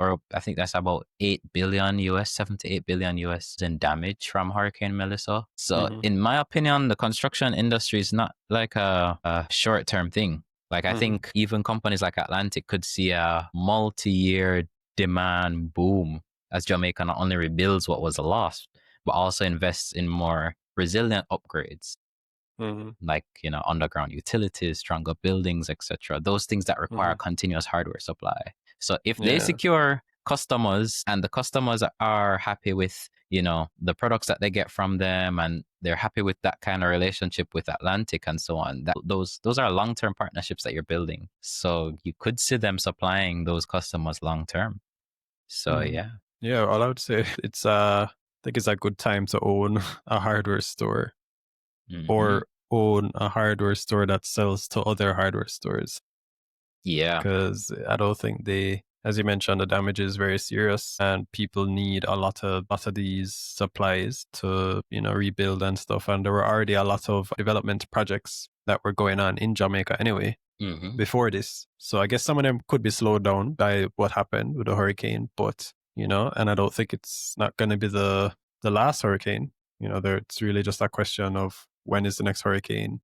or I think that's about 8 billion US, 7 to 8 billion US in damage from Hurricane Melissa. So Mm-hmm. in my opinion, the construction industry is not like a short-term thing. Like I Mm-hmm. think even companies like Atlantic could see a multi-year demand boom as Jamaica not only rebuilds what was lost, but also invests in more resilient upgrades, Mm-hmm. like underground utilities, stronger buildings, etc. Those things that require Mm-hmm. continuous hardware supply. So if they Yeah. secure customers and the customers are happy with the products that they get from them, and they're happy with that kind of relationship with Atlantic and so on, that those are long-term partnerships that you're building. So you could see them supplying those customers long term. So Mm-hmm. yeah. Yeah, all I would say it's I think it's a good time to own a hardware store Hmm. or own a hardware store that sells to other hardware stores. Yeah. Because I don't think they, as you mentioned, the damage is very serious, and people need a lot of these supplies to rebuild and stuff. And there were already a lot of development projects that were going on in Jamaica anyway Hmm. before this. So I guess some of them could be slowed down by what happened with the hurricane, but and I don't think it's not going to be the last hurricane. There it's really just a question of when is the next hurricane